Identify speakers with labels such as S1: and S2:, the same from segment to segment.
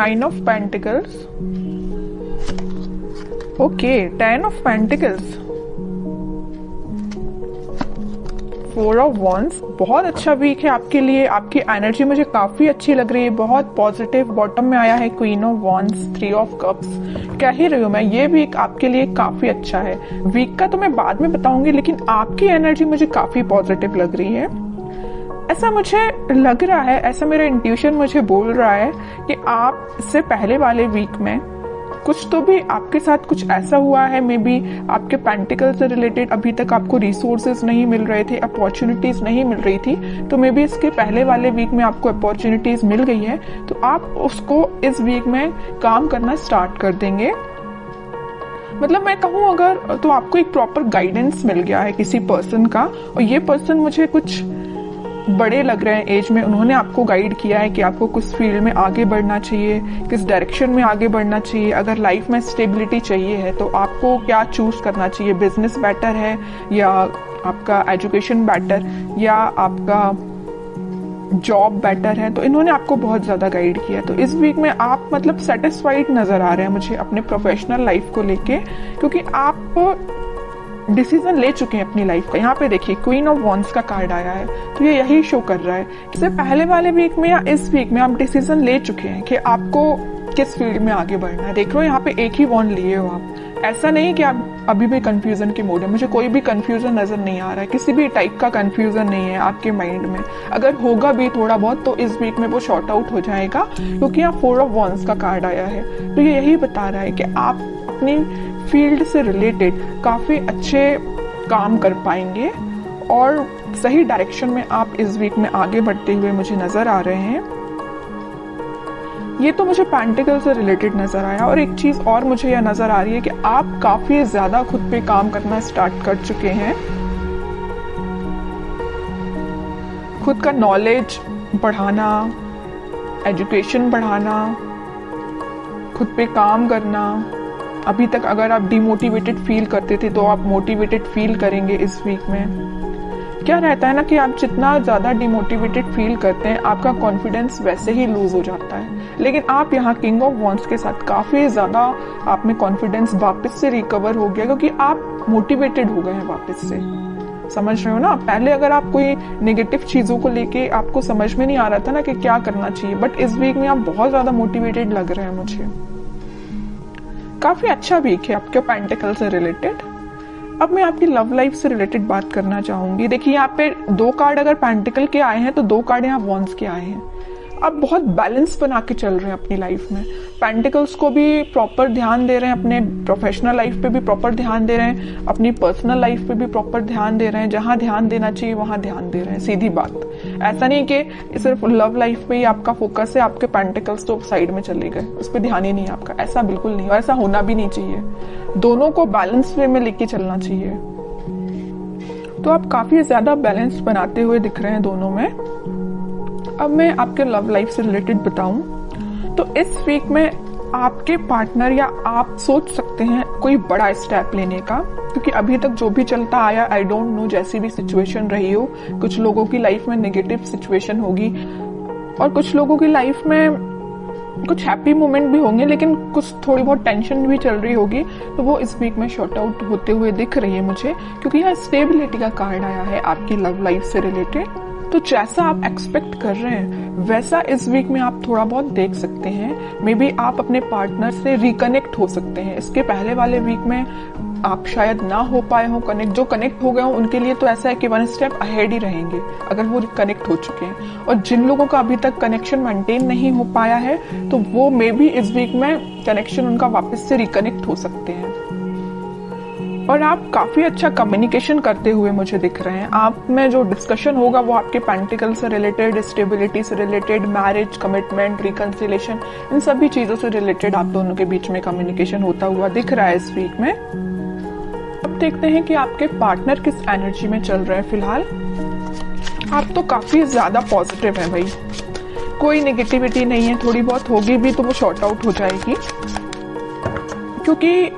S1: 9 of pentacles, okay 10 of pentacles, 4 of wands. बहुत अच्छा week है आपके लिए, आपकी एनर्जी मुझे काफी अच्छी लग रही है, बहुत पॉजिटिव। बॉटम में आया है queen of wands, 3 of cups. कह ही रही हूँ मैं, ये वीक आपके लिए काफी अच्छा है। वीक का तो मैं बाद में बताऊंगी, लेकिन आपकी एनर्जी मुझे काफी पॉजिटिव लग रही है। ऐसा मुझे लग रहा है, ऐसा मेरा इंट्यूशन मुझे बोल रहा है कि आप इससे पहले वाले वीक में कुछ तो भी आपके साथ कुछ ऐसा हुआ है, मे बी आपके पेंटिकल से रिलेटेड अभी तक आपको रिसोर्सेज नहीं मिल रहे थे, अपॉर्चुनिटीज नहीं मिल रही थी, तो मे बी इसके पहले वाले वीक में आपको अपॉर्चुनिटीज मिल गई है, तो आप उसको इस वीक में काम करना स्टार्ट कर देंगे। मतलब मैं कहूँ अगर, तो आपको एक प्रॉपर गाइडेंस मिल गया है किसी पर्सन का, और ये पर्सन मुझे कुछ बड़े लग रहे हैं एज में। उन्होंने आपको गाइड किया है कि आपको किस फील्ड में आगे बढ़ना चाहिए, किस डायरेक्शन में आगे बढ़ना चाहिए। अगर लाइफ में स्टेबिलिटी चाहिए है तो आपको क्या चूज करना चाहिए, बिजनेस बेटर है या आपका एजुकेशन बेटर या आपका जॉब बेटर है। तो इन्होंने आपको बहुत ज्यादा गाइड किया है। तो इस वीक में आप मतलब सेटिस्फाइड नजर आ रहे हैं मुझे अपने प्रोफेशनल लाइफ को लेके, क्योंकि आप डिसीजन ले चुके हैं अपनी लाइफ का। यहाँ पे देखिए क्वीन ऑफ वॉन्ड्स का कार्ड आया है, तो ये यही शो कर रहा है। इससे पहले वाले वीक में या इस वीक में आप डिसीजन ले चुके हैं कि आपको किस फील्ड में आगे बढ़ना है। देख लो यहाँ पे एक ही वॉन्ड लिए हो आप। ऐसा नहीं कि आप अभी भी कंफ्यूजन के मोड है। मुझे कोई भी कंफ्यूजन नजर नहीं आ रहा है, किसी भी टाइप का कंफ्यूजन नहीं है आपके माइंड में। अगर होगा भी थोड़ा बहुत तो इस वीक में वो शॉर्ट आउट हो जाएगा, क्योंकि यहाँ 4 ऑफ वॉन्ड्स का कार्ड आया है। तो ये यही बता रहा है कि आप अपनी फील्ड से रिलेटेड काफी अच्छे काम कर पाएंगे और सही डायरेक्शन में आप इस वीक में आगे बढ़ते हुए मुझे नजर आ रहे हैं। ये तो मुझे पेंटिकल से रिलेटेड नजर आया। और एक चीज और मुझे यह नजर आ रही है कि आप काफी ज्यादा खुद पे काम करना स्टार्ट कर चुके हैं। खुद का नॉलेज बढ़ाना, एजुकेशन बढ़ाना, खुद पे काम करना। अभी तक अगर आप डिमोटिवेटेड फील करते थे तो आप मोटिवेटेड फील करेंगे इस वीक में। क्या रहता है ना कि आप जितना ज्यादा डिमोटिवेटेड फील करते हैं आपका कॉन्फिडेंस वैसे ही लूज हो जाता है। लेकिन आप यहाँ किंग ऑफ वॉन्ड्स के साथ काफी ज्यादा आप में कॉन्फिडेंस वापस से रिकवर हो गया, क्योंकि आप मोटिवेटेड हो गए हैं वापस से। समझ रहे हो ना? पहले अगर आप कोई नेगेटिव चीजों को लेके आपको समझ में नहीं आ रहा था ना कि क्या करना चाहिए, बट इस वीक में आप बहुत ज्यादा मोटिवेटेड लग रहे हैं मुझे। काफी अच्छा वीक है आपके पेंटिकल से रिलेटेड। अब मैं आपकी लव लाइफ से रिलेटेड बात करना चाहूंगी। देखिए यहाँ पे 2 कार्ड अगर पेंटिकल के आए हैं तो 2 कार्ड यहाँ वॉन्ड्स के आए हैं। आप बहुत बैलेंस बना के चल रहे हैं अपनी लाइफ में। पेंटिकल्स को भी प्रॉपर ध्यान दे रहे हैं, अपने प्रोफेशनल लाइफ पे भी प्रॉपर ध्यान दे रहे हैं, अपनी पर्सनल लाइफ पे भी प्रॉपर ध्यान दे रहे हैं। जहां ध्यान देना चाहिए वहां ध्यान दे रहे हैं। सीधी बात, ऐसा नहीं कि सिर्फ लव लाइफ पे ही आपका फोकस है, आपके पेंटिकल्स तो साइड में चले गए, उस पर ध्यान ही नहीं है आपका। ऐसा बिल्कुल नहीं, और ऐसा होना भी नहीं चाहिए। दोनों को बैलेंस वे में लेके चलना चाहिए। तो आप काफी ज्यादा बैलेंस बनाते हुए दिख रहे हैं दोनों में। अब मैं आपके लव लाइफ से रिलेटेड बताऊं तो इस वीक में आपके पार्टनर या आप सोच सकते हैं कोई बड़ा स्टेप लेने का, क्योंकि अभी तक जो भी चलता आया, आई डोंट नो, जैसी भी सिचुएशन रही हो, कुछ लोगों की लाइफ में नेगेटिव सिचुएशन होगी और कुछ लोगों की लाइफ में कुछ हैप्पी मोमेंट भी होंगे, लेकिन कुछ थोड़ी बहुत टेंशन भी चल रही होगी। तो वो इस वीक में शॉर्ट आउट होते हुए दिख रही है मुझे, क्योंकि यहाँ स्टेबिलिटी का कार्ड आया है आपकी लव लाइफ से रिलेटेड। तो जैसा आप एक्सपेक्ट कर रहे हैं वैसा इस वीक में आप थोड़ा बहुत देख सकते हैं। मे बी आप अपने पार्टनर से रिकनेक्ट हो सकते हैं। इसके पहले वाले वीक में आप शायद ना हो पाए हो कनेक्ट। जो कनेक्ट हो गए हो उनके लिए तो ऐसा है कि 1 स्टेप अहेड ही रहेंगे अगर वो कनेक्ट हो चुके हैं। और जिन लोगों का अभी तक कनेक्शन मेंटेन नहीं हो पाया है तो वो मे बी इस वीक में कनेक्शन उनका वापस से रिकनेक्ट हो सकते हैं। और आप काफी अच्छा कम्युनिकेशन करते हुए मुझे दिख रहे हैं। आप में जो डिस्कशन होगा वो आपके पेंटिकल से रिलेटेड, स्टेबिलिटी से रिलेटेड, मैरिज, कमिटमेंट, रिकंसिलेशन, इन सभी चीजों से रिलेटेड आप दोनों के बीच में कम्युनिकेशन होता हुआ दिख रहा है इस वीक में। अब देखते हैं कि आपके पार्टनर किस एनर्जी में चल रहे हैं फिलहाल। आप तो काफी ज्यादा पॉजिटिव है भाई, कोई नेगेटिविटी नहीं है। थोड़ी बहुत होगी भी तो वो शॉर्ट आउट हो जाएगी, क्योंकि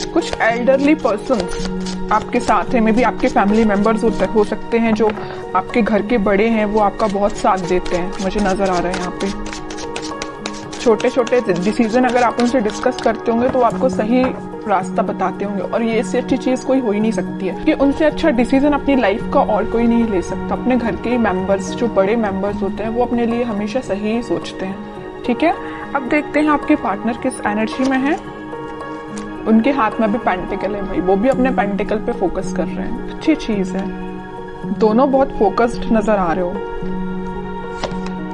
S1: कुछ एल्डरली पर्सन्स आपके साथ है, मे बी आपके फैमिली मेंबर्स हो सकते हैं जो आपके घर के बड़े हैं, वो आपका बहुत साथ देते हैं, मुझे नजर आ रहा है यहाँ पे। छोटे छोटे डिसीजन अगर आप उनसे डिस्कस करते होंगे तो आपको सही रास्ता बताते होंगे, और ये इससे अच्छी चीज कोई हो ही नहीं सकती है कि उनसे अच्छा डिसीजन अपनी लाइफ का और कोई नहीं ले सकता। अपने घर के मेंबर्स, जो बड़े मेंबर्स होते हैं, वो अपने लिए हमेशा सही ही सोचते हैं। ठीक है, अब देखते हैं आपके पार्टनर किस एनर्जी में है। उनके हाथ में भी पेंटिकल है भाई, वो भी अपने पेंटिकल पे फोकस कर रहे हैं, अच्छी चीज है। दोनों बहुत फोकस्ड नजर आ रहे हो।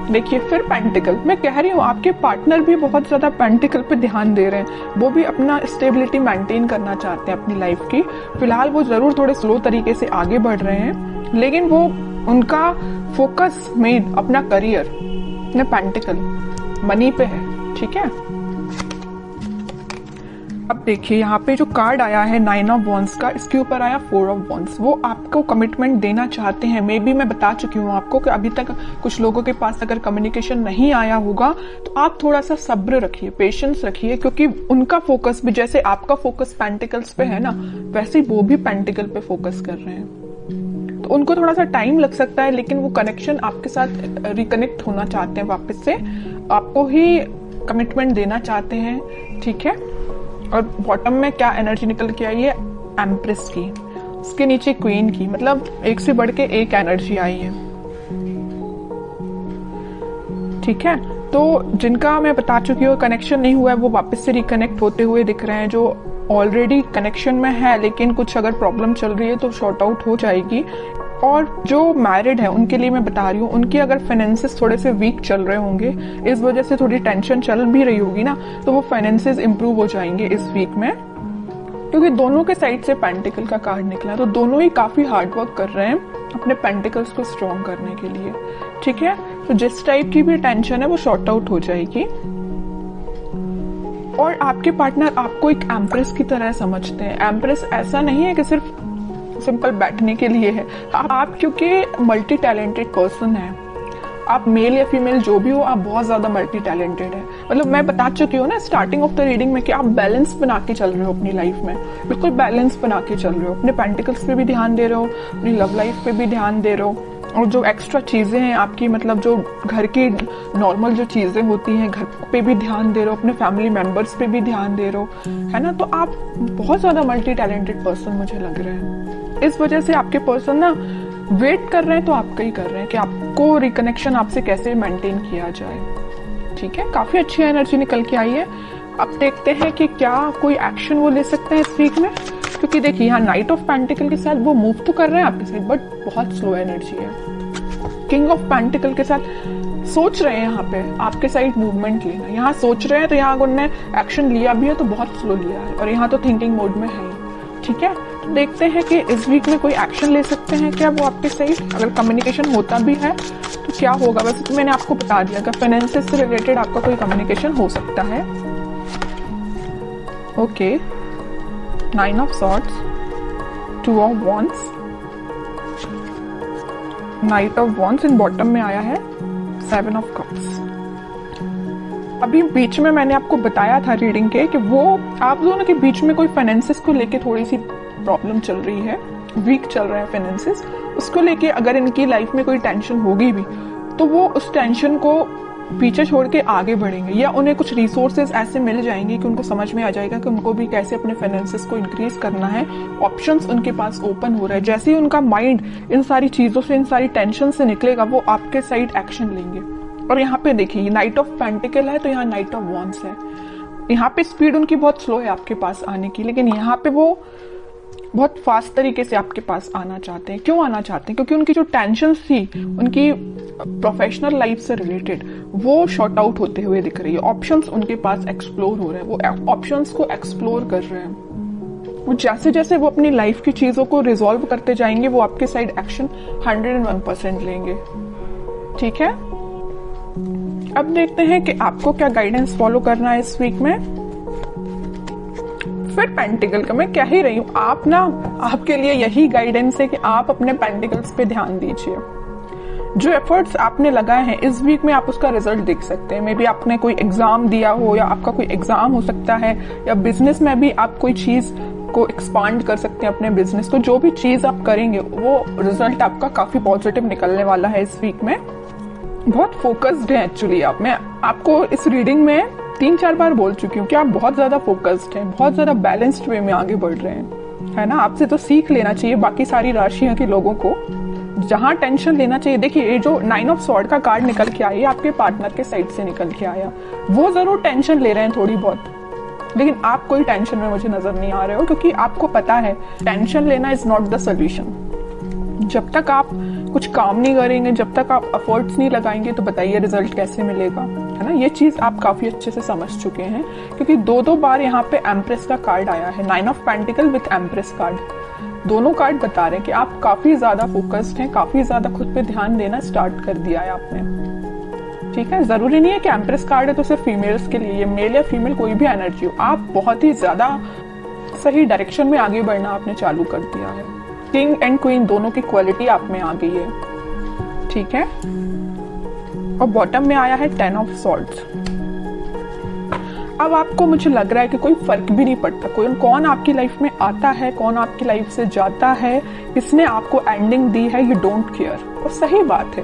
S1: देखिए फिर पेंटिकल, मैं कह रही हूँ आपके पार्टनर भी बहुत ज्यादा पेंटिकल पे ध्यान दे रहे हैं। वो भी अपना स्टेबिलिटी मेंटेन करना चाहते हैं अपनी लाइफ की। फिलहाल वो जरूर थोड़े स्लो तरीके से आगे बढ़ रहे हैं, लेकिन वो उनका फोकस मेन अपना करियर, अपने पेंटिकल, मनी पे है। ठीक है, अब देखिए यहाँ पे जो कार्ड आया है 9 ऑफ वॉन्ड्स का, इसके ऊपर आया 4 ऑफ वॉन्ड्स। वो आपको कमिटमेंट देना चाहते हैं। मे बी मैं बता चुकी हूँ आपको कि अभी तक कुछ लोगों के पास अगर कम्युनिकेशन नहीं आया होगा तो आप थोड़ा सा सब्र रखिए, पेशेंस रखिए, क्योंकि उनका फोकस भी जैसे आपका फोकस पेंटिकल्स पे है ना, वैसे ही वो भी पेंटिकल पे फोकस कर रहे हैं। तो उनको थोड़ा सा टाइम लग सकता है, लेकिन वो कनेक्शन आपके साथ रिकनेक्ट होना चाहते हैं वापस से, आपको ही कमिटमेंट देना चाहते हैं। ठीक है, और बॉटम में क्या एनर्जी निकल के आई है, एम्प्रेस की, उसके नीचे क्वीन की, मतलब एक से बढ़ के एक एनर्जी आई है। ठीक है, तो जिनका मैं बता चुकी हूँ कनेक्शन नहीं हुआ है, वो वापस से रिकनेक्ट होते हुए दिख रहे हैं। जो ऑलरेडी कनेक्शन में है लेकिन कुछ अगर प्रॉब्लम चल रही है तो शॉर्ट आउट हो जाएगी। और जो मैरिड है उनके लिए मैं बता रही हूँ, उनकी अगर फाइनेंसेस थोड़े से वीक चल रहे होंगे, इस वजह से थोड़ी टेंशन चल भी रही होगी ना, तो वो फाइनेंसेस इंप्रूव हो जाएंगे इस वीक में, क्योंकि दोनों के साइड से पेंटिकल का कार्ड निकला। तो दोनों ही काफी हार्ड वर्क कर रहे हैं अपने पेंटिकल्स को स्ट्रॉन्ग करने के लिए। ठीक है, तो जिस टाइप की भी टेंशन है वो शॉर्ट आउट हो जाएगी। और आपके पार्टनर आपको एक एम्प्रेस की तरह समझते हैं। एम्प्रेस ऐसा नहीं है कि सिर्फ सिंपल बैठने के लिए है। आप क्योंकि मल्टी टैलेंटेड पर्सन है, आप मेल या फीमेल जो भी हो, आप बहुत ज्यादा मल्टी टैलेंटेड है। मतलब मैं बता चुकी हूँ ना स्टार्टिंग ऑफ द रीडिंग में कि आप बैलेंस बना के चल रहे हो अपनी लाइफ में, बिल्कुल बैलेंस बना के चल रहे हो। अपने पेंटिकल्स पे भी ध्यान दे रहे हो, अपनी लव लाइफ पे भी ध्यान दे रहे हो, और जो एक्स्ट्रा चीजें हैं आपकी, मतलब जो घर की नॉर्मल जो चीजें होती हैं, घर पे भी ध्यान दे रहे हो, अपने फैमिली मेंबर्स पे भी ध्यान दे रहे हो, है ना। तो आप बहुत ज्यादा मल्टी टैलेंटेड पर्सन मुझे लग रहे हैं। इस वजह से आपके पर्सन ना वेट कर रहे हैं, तो आपका ही कर रहे हैं कि आपको रिकनेक्शन आपसे कैसे मेंटेन किया जाए। ठीक है, काफी अच्छी एनर्जी निकल के आई है। अब देखते हैं कि क्या कोई एक्शन वो ले सकते हैं इस वीक में, क्योंकि देखिए यहाँ नाइट ऑफ पेंटिकल के साथ वो मूव तो कर रहे हैं आपके साथ, बट बहुत स्लो एनर्जी है। किंग ऑफ पेंटिकल के साथ सोच रहे हैं यहाँ पे आपके साइड मूवमेंट लेना, यहाँ सोच रहे हैं, तो यहाँ उन्होंने एक्शन लिया भी है तो बहुत स्लो लिया है, और यहाँ तो थिंकिंग मोड में है। ठीक है, तो देखते हैं कि इस वीक में कोई एक्शन ले सकते हैं क्या वो आपके साइड। अगर कम्युनिकेशन होता भी है तो क्या होगा। वैसे तो मैंने आपको बता दिया कि फाइनेंसेस से रिलेटेड आपका कोई कम्युनिकेशन हो सकता है। Okay, 9 of swords, 2 of wands, night of wands, in bottom में आया है 7 ऑफ कप्स। अभी बीच में मैंने आपको बताया था रीडिंग के कि वो आप दोनों के बीच में कोई फाइनेंसेस को लेके थोड़ी सी प्रॉब्लम चल रही है, वीक चल रहा है फाइनेंसेस। उसको लेके अगर इनकी लाइफ में कोई टेंशन होगी भी तो वो उस टेंशन को पीछे छोड़ के आगे बढ़ेंगे, या उन्हें कुछ रिसोर्सेज ऐसे मिल जाएंगे कि उनको समझ में आ जाएगा कि उनको भी कैसे अपने फाइनेंसेस को इंक्रीज करना है। ऑप्शंस उनके पास ओपन हो रहा है। जैसे ही उनका माइंड इन सारी चीजों से, इन सारी टेंशन से निकलेगा, वो आपके साइड एक्शन लेंगे। और यहाँ पे देखिए नाइट ऑफ पेंटिकल है तो यहाँ नाइट ऑफ वॉन्ड्स है। यहाँ पे स्पीड उनकी बहुत स्लो है आपके पास आने की, लेकिन यहाँ पे वो बहुत फास्ट तरीके से आपके पास आना चाहते हैं। क्यों आना चाहते हैं? क्योंकि उनकी जो टेंशन थी उनकी प्रोफेशनल लाइफ से रिलेटेड, वो शॉर्ट आउट होते हुए दिख रही है। ऑप्शंस उनके पास एक्सप्लोर हो रहे हैं, वो ऑप्शंस को एक्सप्लोर कर रहे हैं। वो जैसे जैसे वो अपनी लाइफ की चीजों को रिजॉल्व करते जाएंगे, वो आपके साइड एक्शन 101% लेंगे। ठीक है, अब देखते हैं कि आपको क्या गाइडेंस फॉलो करना है इस वीक में। फिर पेंटिकल का मैं कह ही रही हूं, आप ना, आपके लिए यही गाइडेंस है कि आप अपने पेंटिकल्स पे ध्यान दीजिए। जो एफर्ट्स आपने लगाए हैं इस वीक में, आप उसका रिजल्ट देख सकते हैं। मे बी आपने कोई एग्जाम दिया हो, या आपका कोई एग्जाम हो सकता है, या बिजनेस में भी आप कोई चीज को एक्सपांड कर सकते हैं अपने बिजनेस को। जो भी चीज आप करेंगे वो रिजल्ट आपका काफी पॉजिटिव निकलने वाला है इस वीक में। बहुत फोकस्ड है एक्चुअली आप। मैं आपको इस रीडिंग में 3-4 बार बोल चुकी हूँ कि आप बहुत ज्यादा फोकस्ड हैं, बहुत ज्यादा बैलेंस्ड वे में आगे बढ़ रहे हैं, है ना। आपसे तो सीख लेना चाहिए बाकी सारी राशियों के लोगों को, जहां टेंशन लेना चाहिए। देखिए ये जो 9 ऑफ स्वॉर्ड का कार्ड निकल के आया, आपके पार्टनर के साइड से निकल के आया, वो जरूर टेंशन ले रहे हैं थोड़ी बहुत, लेकिन आप कोई टेंशन में मुझे नजर नहीं आ रहे हो, क्योंकि आपको पता है टेंशन लेना इज नॉट द सोल्यूशन। जब तक आप कुछ काम नहीं करेंगे, जब तक आप एफर्ट्स नहीं लगाएंगे, तो बताइए रिजल्ट कैसे मिलेगा, है ना। ये चीज आप काफी अच्छे से समझ चुके हैं, क्योंकि 2-2 बार यहाँ पे एम्प्रेस का कार्ड आया है, 9 of pentacle with empress card. दोनों कार्ड बता रहे हैं कि आप काफी ज्यादा फोकस्ड हैं, काफी ज्यादा खुद पे ध्यान देना स्टार्ट कर दिया है आपने, ठीक है। जरूरी नहीं है कि एम्प्रेस कार्ड है तो सिर्फ फीमेल्स के लिए, मेल या फीमेल कोई भी एनर्जी हो, आप बहुत ही ज्यादा सही डायरेक्शन में आगे बढ़ना आपने चालू कर दिया है। किंग एंड क्वीन दोनों की क्वालिटी आप में आ गई है, ठीक है। और बॉटम में आया है 10 ऑफ सॉर्ड्स। अब आपको मुझे लग रहा है कि कोई फर्क भी नहीं पड़ता कौन आपकी लाइफ में आता है, कौन आपकी लाइफ से जाता है, किसने आपको एंडिंग दी है, यू डोंट केयर। और सही बात है,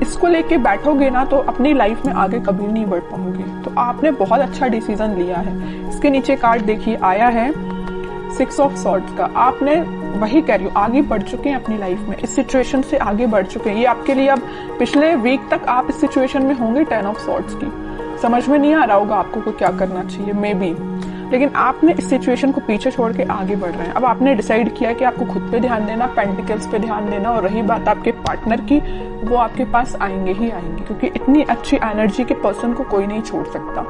S1: इसको लेके बैठोगे ना तो अपनी लाइफ में आगे कभी नहीं बढ़ पाओगे। तो आपने बहुत अच्छा डिसीजन लिया है। इसके नीचे कार्ड देखिए आया है 6 ऑफ सॉर्ड्स का। आपने वही कह रही हूँ, आगे बढ़ चुके हैं अपनी लाइफ में, इस सिचुएशन से आगे बढ़ चुके हैं। ये आपके लिए अब पिछले वीक तक आप इस सिचुएशन में होंगे 10 ऑफ सॉर्ड्स की, समझ में नहीं आ रहा होगा आपको क्या करना चाहिए मे बी, लेकिन आपने इस सिचुएशन को पीछे छोड़ के आगे बढ़ रहे हैं। अब आपने डिसाइड किया कि आपको खुद पे ध्यान देना, पेंटिकल्स पे ध्यान देना, और रही बात आपके पार्टनर की, वो आपके पास आएंगे ही आएंगे, क्योंकि इतनी अच्छी एनर्जी के पर्सन को कोई नहीं छोड़ सकता।